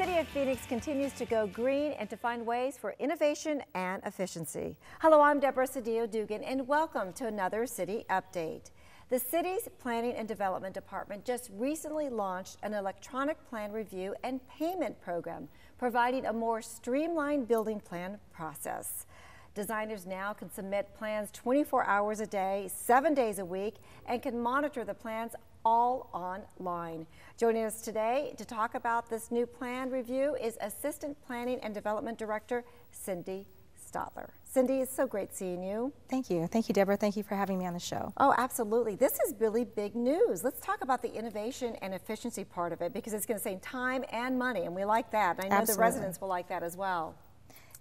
City of Phoenix continues to go green and to find ways for innovation and efficiency. Hello, I'm Deborah Cedillo-Dugan, and welcome to another City Update. The city's Planning and Development Department just recently launched an electronic plan review and payment program, providing a more streamlined building plan process. Designers now can submit plans 24 hours a day, 7 days a week, and can monitor the plans all online. Joining us today to talk about this new plan review is Assistant Planning and Development Director Cindy Stotler. Cindy, it's so great seeing you. Thank you. Thank you, Deborah. Thank you for having me on the show. Oh, absolutely. This is really big news. Let's talk about the innovation and efficiency part of it, because it's going to save time and money, and we like that. And I know Absolutely. the residents will like that as well.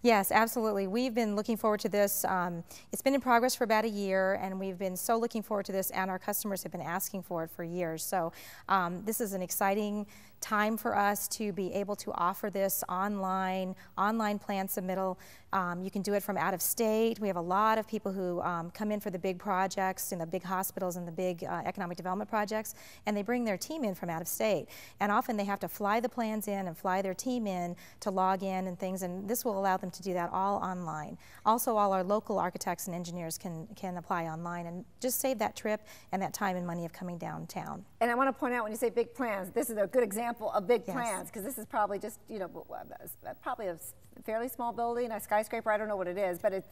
Yes, absolutely. We've been looking forward to this. It's been in progress for about a year, and we've been so looking forward to this, and our customers have been asking for it for years. So this is an exciting time for us to be able to offer this online plan submittal. You can do it from out of state. We have a lot of people who come in for the big projects in the big hospitals and the big economic development projects, and they bring their team in from out of state. And often they have to fly the plans in and fly their team in to log in and things, and this will allow them to do that all online. Also, all our local architects and engineers can apply online and just save that trip and that time and money of coming downtown. And I want to point out, when you say big plans, this is a good example of big Yes. plans, because this is probably just, you know, probably a fairly small building, a skyscraper, I don't know what it is, but it's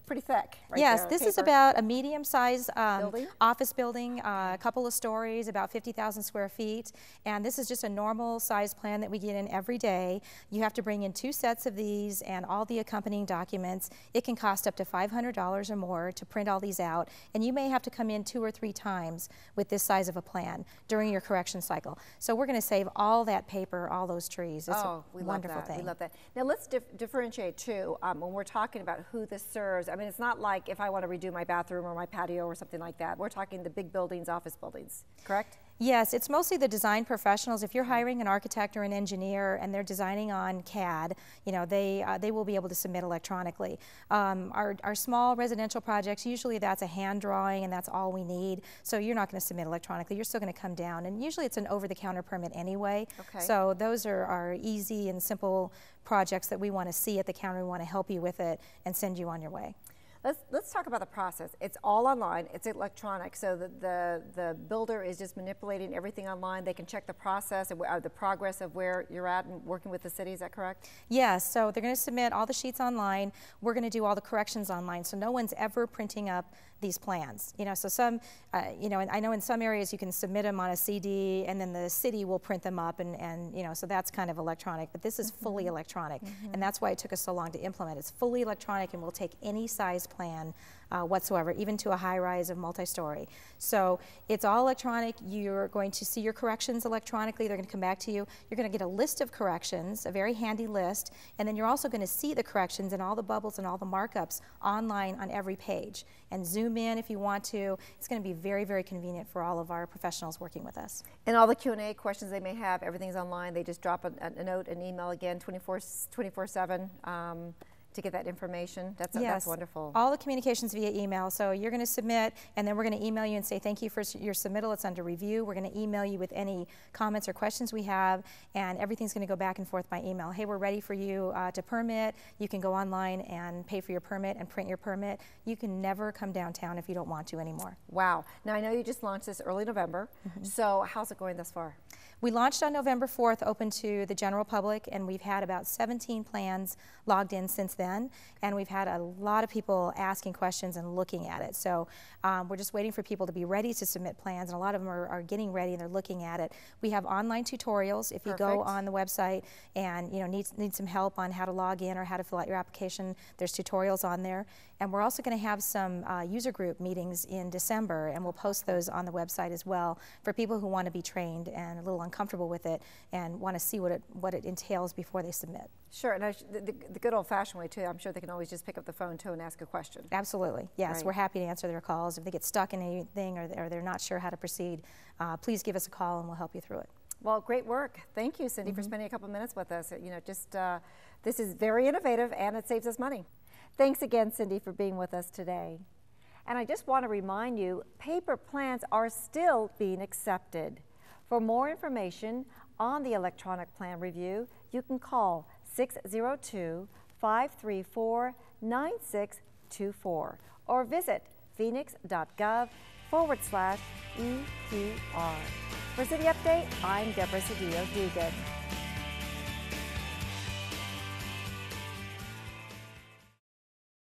pretty thick. Right Yes, there, this is paper. about a medium-sized Building? office building, a couple of stories, about 50,000 square feet, and this is just a normal size plan that we get in every day. You have to bring in 2 sets of these and all the accompanying documents. It can cost up to $500 or more to print all these out, and you may have to come in 2 or 3 times with this size of a plan during your correction cycle. So we're going to save all that paper, all those trees. It's a wonderful thing. We love that. Now let's differentiate too, when we're talking about who this serves. I mean, it's not like if I want to redo my bathroom or my patio or something like that. We're talking the big buildings, office buildings, correct? Yes, it's mostly the design professionals. If you're hiring an architect or an engineer and they're designing on CAD, you know, they will be able to submit electronically. Our small residential projects, usually that's a hand drawing and that's all we need. So you're not going to submit electronically. You're still going to come down, and usually it's an over-the-counter permit anyway. Okay. So those are our easy and simple projects that we want to see at the counter. We want to help you with it and send you on your way. Let's talk about the process. It's all online, it's electronic, so the builder is just manipulating everything online. They can check the process, the progress of where you're at and working with the city, is that correct? Yes, so they're going to submit all the sheets online. We're going to do all the corrections online, so no one's ever printing up these plans. You know, so some, you know, and I know in some areas you can submit them on a CD and then the city will print them up, and you know, so that's kind of electronic, but this is fully electronic, and that's why it took us so long to implement. It's fully electronic and will take any size plan whatsoever, even to a high-rise of multi-story. So it's all electronic. You're going to see your corrections electronically. They're going to come back to you. You're going to get a list of corrections, a very handy list, and then you're also going to see the corrections and all the bubbles and all the markups online on every page. And zoom in if you want to. It's going to be very, very convenient for all of our professionals working with us. And all the Q&A questions they may have, everything's online. They just drop a note, an email again, 24/7. To get that information. That's wonderful. All the communications via email. So you're going to submit, and then we're going to email you and say thank you for your submittal. It's under review. We're going to email you with any comments or questions we have, and everything's going to go back and forth by email. Hey, we're ready for you to permit. You can go online and pay for your permit and print your permit. You can never come downtown if you don't want to anymore. Wow. Now I know you just launched this early November. So how's it going thus far? We launched on November 4th, open to the general public, and we've had about 17 plans logged in since then, and we've had a lot of people asking questions and looking at it. So we're just waiting for people to be ready to submit plans, and a lot of them are getting ready and they're looking at it. We have online tutorials. If you go on the website and you know need some help on how to log in or how to fill out your application, there's tutorials on there. And we're also going to have some user group meetings in December, and we'll post those on the website as well for people who want to be trained and a little uncomfortable with it and want to see what it entails before they submit. Sure, and the good old-fashioned way too, I'm sure they can always just pick up the phone too and ask a question. Absolutely, yes. Right. We're happy to answer their calls. If they get stuck in anything or they're not sure how to proceed, please give us a call and we'll help you through it. Well, great work. Thank you, Cindy, for spending a couple minutes with us. You know, just this is very innovative and it saves us money. Thanks again, Cindy, for being with us today. And I just want to remind you, paper plans are still being accepted. For more information on the electronic plan review, you can call 602-534-9624 or visit phoenix.gov/EPR. For City Update, I'm Deborah Cedillo Dugan.